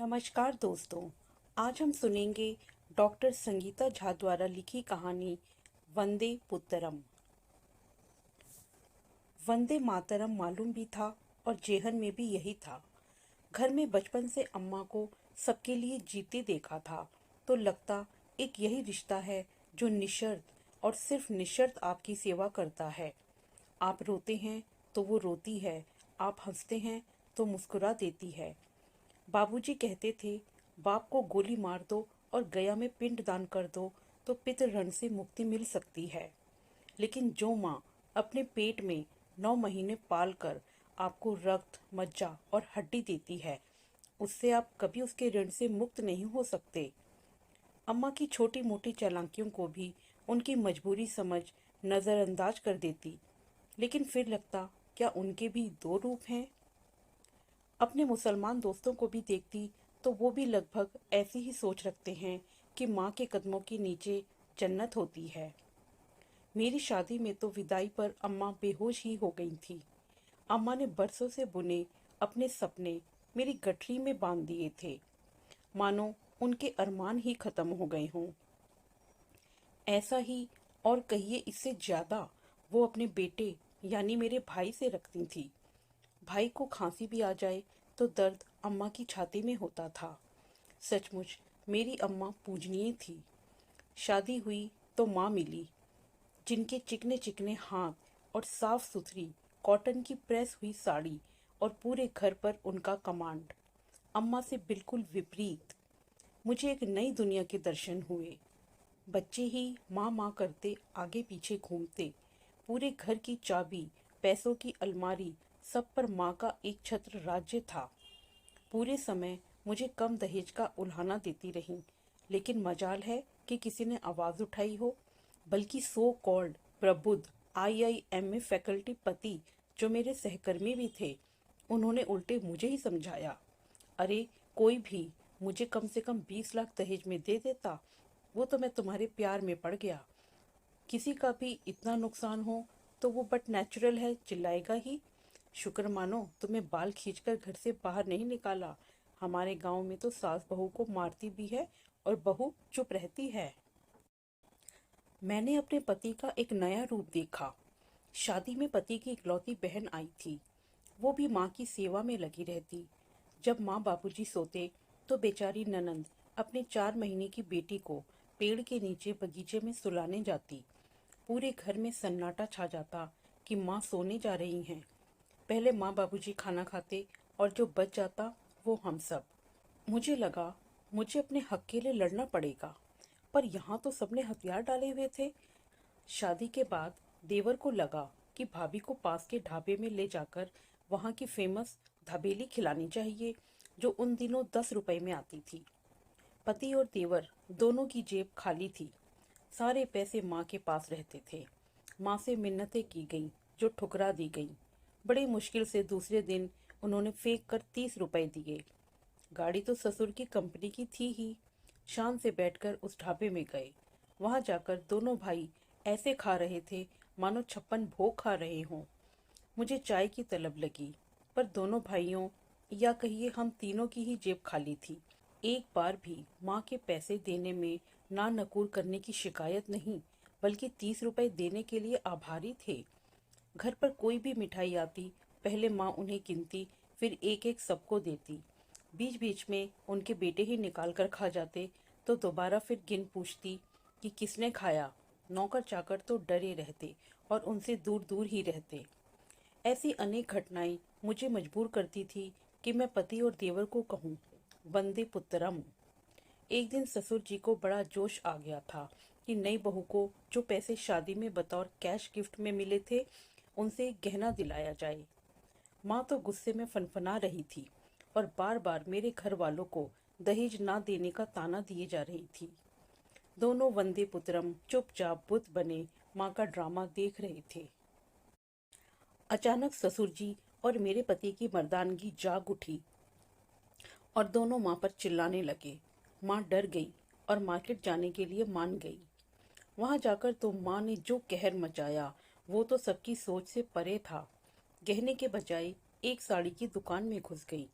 नमस्कार दोस्तों। आज हम सुनेंगे डॉक्टर संगीता झा द्वारा लिखी कहानी वंदे पुत्रम। वंदे मातरम मालूम भी था और जेहन में भी यही था। घर में बचपन से अम्मा को सबके लिए जीते देखा था तो लगता एक यही रिश्ता है जो निशर्त और सिर्फ निशर्त आपकी सेवा करता है। आप रोते हैं तो वो रोती है, आप हंसते हैं तो मुस्कुरा देती है। बाबूजी कहते थे, बाप को गोली मार दो और गया में पिंड दान कर दो तो पितृ से मुक्ति मिल सकती है। लेकिन जो माँ अपने पेट में 9 महीने पाल कर आपको रक्त, मज्जा और हड्डी देती है, उससे आप कभी उसके ऋण से मुक्त नहीं हो सकते। अम्मा की छोटी मोटी चालाकियों को भी उनकी मजबूरी समझ नज़रअंदाज कर देती, लेकिन फिर लगता क्या उनके भी दो रूप हैं। अपने मुसलमान दोस्तों को भी देखती तो वो भी लगभग ऐसी ही सोच रखते हैं कि माँ के कदमों के नीचे जन्नत होती है। मेरी शादी में तो विदाई पर अम्मा बेहोश ही हो गई थी। अम्मा ने बरसों से बुने अपने सपने मेरी गठरी में बांध दिए थे, मानो उनके अरमान ही खत्म हो गए हों। ऐसा ही और कहिए इससे ज्यादा वो अपने बेटे यानी मेरे भाई से रखती थी। भाई को खांसी भी आ जाए तो दर्द अम्मा की छाती में होता था। सचमुच मेरी अम्मा पूजनीय थी। शादी हुई तो माँ मिली, जिनके चिकने चिकने हाथ और साफ सुथरी कॉटन की प्रेस हुई साड़ी और पूरे घर पर उनका कमांड। अम्मा से बिल्कुल विपरीत मुझे एक नई दुनिया के दर्शन हुए। बच्चे ही माँ माँ करते आगे पीछे घूमते। पूरे घर की चाबी, पैसों की अलमारी, सब पर माँ का एक छत्र राज्य था। पूरे समय मुझे कम दहेज का उल्हाना देती रहीं, लेकिन मजाल है कि किसी ने आवाज उठाई हो। बल्कि सो कॉल्ड प्रबुद्ध आईआईएम में फैकल्टी पति, जो मेरे सहकर्मी भी थे, उन्होंने उल्टे मुझे ही समझाया, अरे कोई भी मुझे कम से कम 20 लाख दहेज में दे देता, वो तो मैं तुम्हारे प्यार में पड़ गया। किसी का भी इतना नुकसान हो तो वो बट नेचुरल है, चिल्लाएगा ही। शुक्र मानो तुम्हें बाल खींचकर घर से बाहर नहीं निकाला। हमारे गांव में तो सास बहू को मारती भी है और बहू चुप रहती है। मैंने अपने पति का एक नया रूप देखा। शादी में पति की इकलौती बहन आई थी। वो भी माँ की सेवा में लगी रहती। जब माँ बाबूजी सोते तो बेचारी ननंद अपने 4 महीने की बेटी को पेड़ के नीचे बगीचे में सुलाने जाती। पूरे घर में सन्नाटा छा जाता कि माँ सोने जा रही हैं। पहले माँ बाबूजी खाना खाते और जो बच जाता वो हम सब। मुझे लगा मुझे अपने हक के लिए लड़ना पड़ेगा, पर यहाँ तो सबने हथियार डाले हुए थे। शादी के बाद देवर को लगा कि भाभी को पास के ढाबे में ले जाकर वहाँ की फेमस दाबेली खिलानी चाहिए, जो उन दिनों 10 रुपए में आती थी। पति और देवर दोनों की जेब खाली थी। सारे पैसे माँ के पास रहते थे। माँ से मिन्नतें की गईं, जो ठुकरा दी गईं। बड़े मुश्किल से दूसरे दिन उन्होंने फेंक कर 30 रुपए दिए। गाड़ी तो ससुर की कंपनी की थी ही। शान से बैठकर उस ढाबे में गए। वहां जाकर दोनों भाई ऐसे खा रहे थे मानो 56 भोग खा रहे हों। मुझे चाय की तलब लगी, पर दोनों भाइयों या कहिए हम तीनों की ही जेब खाली थी। एक बार भी माँ के पैसे देने में ना नकुर करने की शिकायत नहीं, बल्कि 30 रुपए देने के लिए आभारी थे। घर पर कोई भी मिठाई आती, पहले माँ उन्हें गिनती, फिर एक एक सबको देती। बीच बीच में उनके बेटे ही निकाल कर खा जाते तो दोबारा फिर गिन पूछती कि किसने खाया। नौकर चाकर तो डरे रहते और उनसे दूर दूर ही रहते। ऐसी अनेक घटनाएं मुझे मजबूर करती थी कि मैं पति और देवर को कहूँ, वंदे पुत्रम। एक दिन ससुर जी को बड़ा जोश आ गया था कि नई बहू को जो पैसे शादी में बतौर कैश गिफ्ट में मिले थे, उनसे एक गहना दिलाया जाए। माँ तो गुस्से में फनफना रही थी और बार बार मेरे घर वालों को दहेज ना देने का ताना दिए जा रही थी। दोनों वंदे पुत्रम चुपचाप बुत बने माँ का ड्रामा देख रहे थे। अचानक ससुर जी और मेरे पति की मर्दानगी जाग उठी और दोनों माँ पर चिल्लाने लगे। माँ डर गई और मार्केट जाने के लिए मान गई। वहां जाकर तो माँ ने जो कहर मचाया वो तो सबकी सोच से परे था। गहने के बजाय एक साड़ी की दुकान में घुस गई।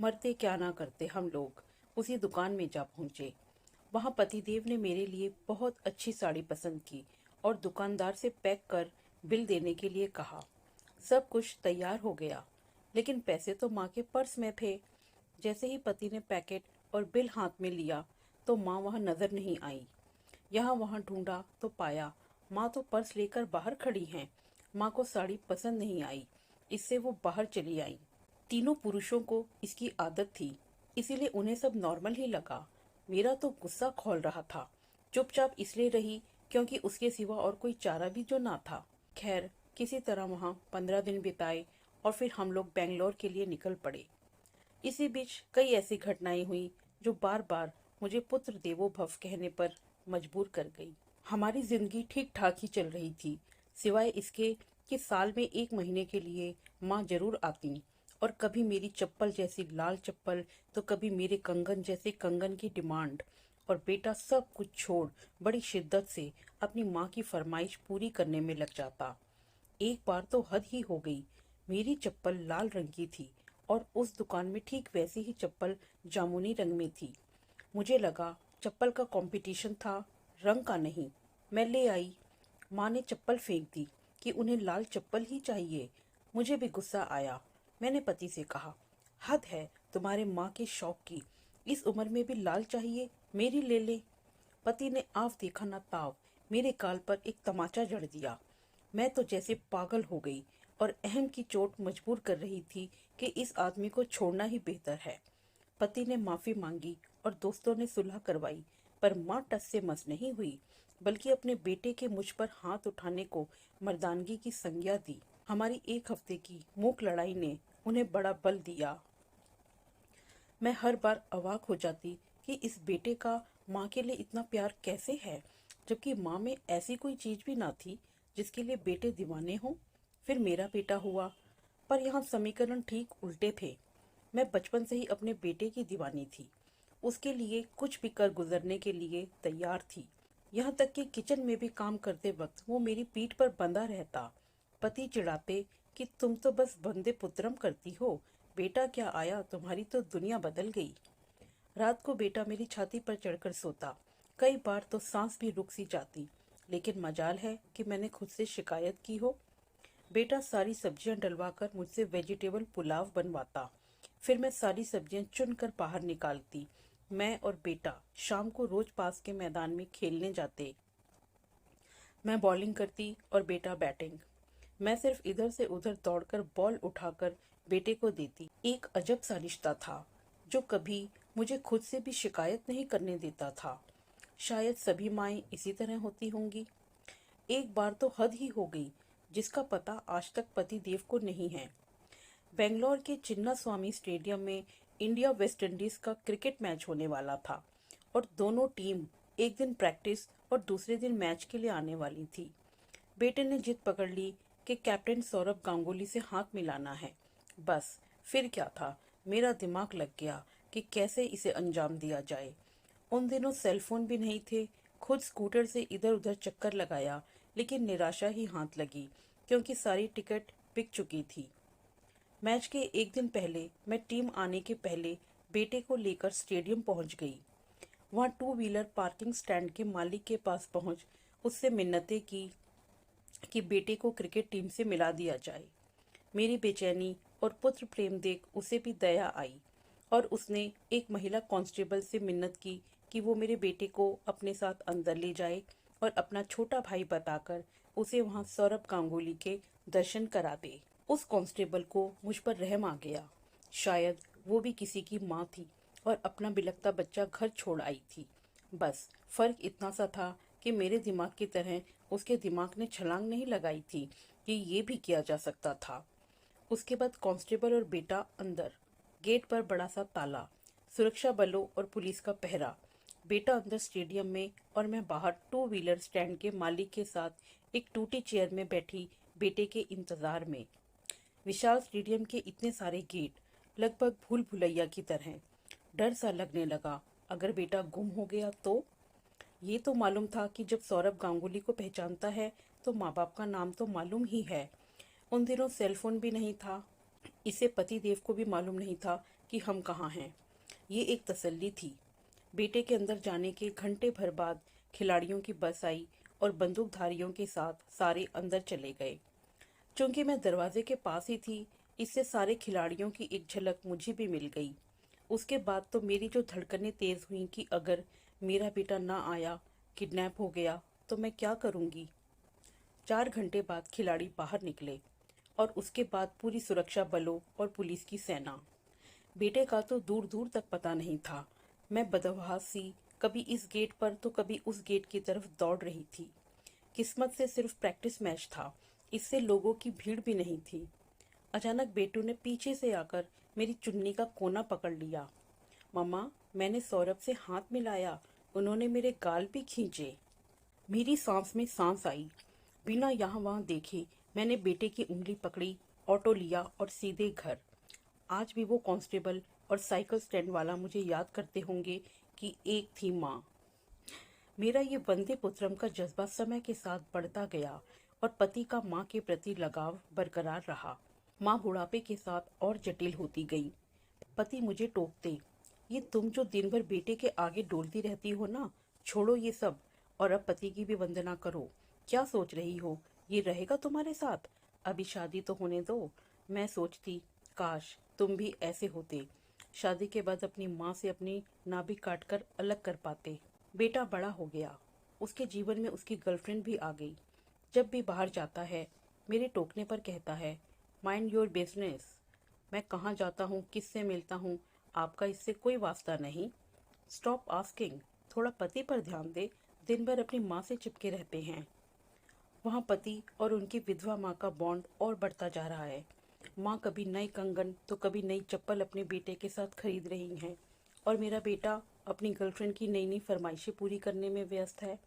मरते क्या ना करते हम लोग उसी दुकान में जा पहुंचे। वहां पतिदेव ने मेरे लिए बहुत अच्छी साड़ी पसंद की और दुकानदार से पैक कर बिल देने के लिए कहा। सब कुछ तैयार हो गया, लेकिन पैसे तो माँ के पर्स में थे। जैसे ही पति ने पैकेट और बिल हाथ में लिया तो माँ वहां नजर नहीं आई। यहाँ वहां ढूंढा तो पाया माँ तो पर्स लेकर बाहर खड़ी हैं। माँ को साड़ी पसंद नहीं आई, इससे वो बाहर चली आई। तीनों पुरुषों को इसकी आदत थी, इसीलिए उन्हें सब नॉर्मल ही लगा। मेरा तो गुस्सा खौल रहा था। चुपचाप इसलिए रही क्योंकि उसके सिवा और कोई चारा भी जो ना था। खैर, किसी तरह वहां 15 दिन बिताए और फिर हम लोग बेंगलोर के लिए निकल पड़े। इसी बीच कई ऐसी घटनाएं हुई जो बार बार मुझे पुत्र देवो भव कहने पर मजबूर कर गई। हमारी जिंदगी ठीक ठाक ही चल रही थी, सिवाय इसके कि साल में 1 महीने के लिए माँ जरूर आती और कभी मेरी चप्पल जैसी लाल चप्पल तो कभी मेरे कंगन जैसे कंगन की डिमांड। और बेटा सब कुछ छोड़ बड़ी शिद्दत से अपनी माँ की फरमाइश पूरी करने में लग जाता। एक बार तो हद ही हो गई। मेरी चप्पल लाल रंग की थी और उस दुकान में ठीक वैसी ही चप्पल जामुनी रंग में थी। मुझे लगा चप्पल का कंपटीशन था, रंग का नहीं। मैं ले आई। माँ ने चप्पल फेंक दी कि उन्हें लाल चप्पल ही चाहिए। मुझे भी गुस्सा आया। मैंने पति से कहा, हद है तुम्हारे माँ के शौक की, इस उम्र में भी लाल चाहिए, मेरी ले ले। पति ने आव देखा ना ताव मेरे गाल पर एक तमाचा जड़ दिया। मैं तो जैसे पागल हो गई और अहम की चोट मजबूर कर रही थी कि इस आदमी को छोड़ना ही बेहतर है। पति ने माफी मांगी और दोस्तों ने सुलह करवाई, पर माँ टस से मस नहीं हुई, बल्कि अपने बेटे के मुझ पर हाथ उठाने को मर्दानगी की संज्ञा दी। हमारी 1 हफ्ते की मूक लड़ाई ने उन्हें बड़ा बल दिया। मैं हर बार अवाक हो जाती कि इस बेटे का माँ के लिए इतना प्यार कैसे है, जबकि माँ में ऐसी कोई चीज भी ना थी जिसके लिए बेटे दीवाने हों। फिर मेरा बेटा हुआ, पर यहाँ समीकरण ठीक उल्टे थे। मैं बचपन से ही अपने बेटे की दीवानी थी, उसके लिए कुछ भी कर गुजरने के लिए तैयार थी। यहाँ तक कि किचन में भी काम करते वक्त वो मेरी पीठ पर बंधा रहता। पति चिढ़ाते कि तुम तो बस बंदे पुत्रम करती हो, बेटा क्या आया, तुम्हारी तो दुनिया बदल गई। रात को बेटा मेरी छाती पर चढ़कर सोता। कई बार तो सांस भी रुक सी जाती, लेकिन मजाल है कि मैंने खुद से शिकायत की हो। बेटा सारी सब्जियां डलवाकर मुझसे वेजिटेबल पुलाव बनवाता। फिर मैं सारी सब्जियां चुनकर बाहर निकालती। मैं और बेटा शाम को रोज पास के मैदान में खेलने जाते। मैं बॉलिंग करती और बेटा बैटिंग। मैं सिर्फ इधर से उधर दौड़कर बॉल उठाकर बेटे को देती। एक अजब सा रिश्ता था जो कभी मुझे खुद से भी शिकायत नहीं करने देता था। शायद सभी माएं इसी तरह होती होंगी। एक बार तो हद ही हो गई, जिसका पता आज तक पति देव को नहीं है। बेंगलोर के चिन्ना स्वामी स्टेडियम में इंडिया वेस्ट इंडीज का क्रिकेट मैच होने वाला था और दोनों टीम एक दिन प्रैक्टिस और दूसरे दिन मैच के लिए आने वाली थी। बेटे ने जिद पकड़ ली कि कैप्टन सौरभ गांगुली से हाथ मिलाना है। बस फिर क्या था, मेरा दिमाग लग गया कि कैसे इसे अंजाम दिया जाए। उन दिनों सेलफोन भी नहीं थे। खुद स्कूटर से इधर उधर चक्कर लगाया, लेकिन निराशा ही हाथ लगी क्योंकि सारी टिकट बिक चुकी थी। मैच के एक दिन पहले मैं टीम आने के पहले बेटे को लेकर स्टेडियम पहुंच गई। वहां 2 व्हीलर पार्किंग स्टैंड के मालिक के पास पहुंच उससे मिन्नतें की कि बेटे को क्रिकेट टीम से मिला दिया जाए। मेरी बेचैनी और पुत्र प्रेम देख उसे भी दया आई और उसने एक महिला कांस्टेबल से मिन्नत की कि वो मेरे बेटे को अपने साथ अंदर ले जाए और अपना छोटा भाई बताकर उसे वहां सौरभ गांगुली के दर्शन करा दे। उस कांस्टेबल को मुझ पर रहम आ गया। शायद वो भी किसी की माँ थी और अपना बिलखता बच्चा घर छोड़ आई थी। बस फर्क इतना सा था कि मेरे दिमाग की तरह उसके दिमाग ने छलांग नहीं लगाई थी कि ये भी किया जा सकता था। उसके बाद कांस्टेबल और बेटा अंदर। गेट पर बड़ा सा ताला, सुरक्षा बलों और पुलिस का पहरा। बेटा अंदर स्टेडियम में और मैं बाहर 2 व्हीलर स्टैंड के मालिक के साथ एक टूटी चेयर में बैठी बेटे के इंतजार में। विशाल स्टेडियम के इतने सारे गेट, लगभग भूल भुलैया की तरह। डर सा लगने लगा, अगर बेटा गुम हो गया तो। ये तो मालूम था कि जब सौरभ गांगुली को पहचानता है तो माँ बाप का नाम तो मालूम ही है। उन दिनों सेलफोन भी नहीं था। इसे पति देव को भी मालूम नहीं था कि हम कहाँ हैं। ये एक तसल्ली थी। बेटे के अंदर जाने के घंटे भर बाद खिलाड़ियों की बस आई और बंदूकधारियों के साथ सारे अंदर चले गए। चूंकि मैं दरवाजे के पास ही थी, इससे सारे खिलाड़ियों की एक झलक मुझे भी मिल गई। उसके बाद तो मेरी जो धड़कनें तेज हुई कि अगर मेरा बेटा ना आया, किडनैप हो गया, तो मैं क्या करूंगी। 4 घंटे बाद खिलाड़ी बाहर निकले और उसके बाद पूरी सुरक्षा बलों और पुलिस की सेना। बेटे का तो दूर दूर तक पता नहीं था। मैं बदहवास सी कभी इस गेट पर तो कभी उस गेट की तरफ दौड़ रही थी। किस्मत से सिर्फ प्रैक्टिस मैच था, इससे लोगों की भीड़ भी नहीं थी। अचानक बेटू ने पीछे से आकर मेरी चुन्नी का कोना पकड़ लिया। मम्मा, मैंने सौरभ से हाथ मिलाया, उन्होंने मेरे गाल भी खींचे। मेरी सांस में सांस आई। बिना यहाँ वहाँ देखे मैंने बेटे की उंगली पकड़ी, ऑटो लिया और सीधे घर। आज भी वो कांस्टेबल और साइकिल स्टैंड वाला मुझे याद करते होंगे कि एक थी माँ। मेरा ये वंदे पुत्रम का जज्बा समय के साथ बढ़ता गया और पति का माँ के प्रति लगाव बरकरार रहा। माँ बुढ़ापे के साथ और जटिल होती गई। पति मुझे टोकते, ये तुम जो दिन भर बेटे के आगे डोलती रहती हो ना, छोड़ो ये सब और अब पति की भी वंदना करो। क्या सोच रही हो, ये रहेगा तुम्हारे साथ? अभी शादी तो होने दो। मैं सोचती, काश तुम भी ऐसे होते, शादी के बाद अपनी माँ से अपनी नाभि काट कर अलग कर पाते। बेटा बड़ा हो गया, उसके जीवन में उसकी गर्लफ्रेंड भी आ गई। जब भी बाहर जाता है, मेरे टोकने पर कहता है, माइंड योर बिजनेस। मैं कहाँ जाता हूँ, किससे मिलता हूँ, आपका इससे कोई वास्ता नहीं। स्टॉप आस्किंग, थोड़ा पति पर ध्यान दे, दिन भर अपनी माँ से चिपके रहते हैं। वहाँ पति और उनकी विधवा माँ का बॉन्ड और बढ़ता जा रहा है। माँ कभी नई कंगन तो कभी नई चप्पल अपने बेटे के साथ खरीद रही हैं और मेरा बेटा अपनी गर्लफ्रेंड की नई नई फरमाइशें पूरी करने में व्यस्त है।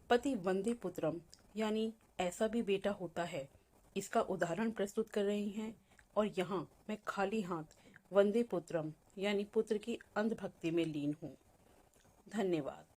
पति वंदे पुत्रम, यानी ऐसा भी बेटा होता है, इसका उदाहरण प्रस्तुत कर रही हैं और यहाँ मैं खाली हाथ वंदे पुत्रम यानी पुत्र की अंधभक्ति में लीन हूँ। धन्यवाद।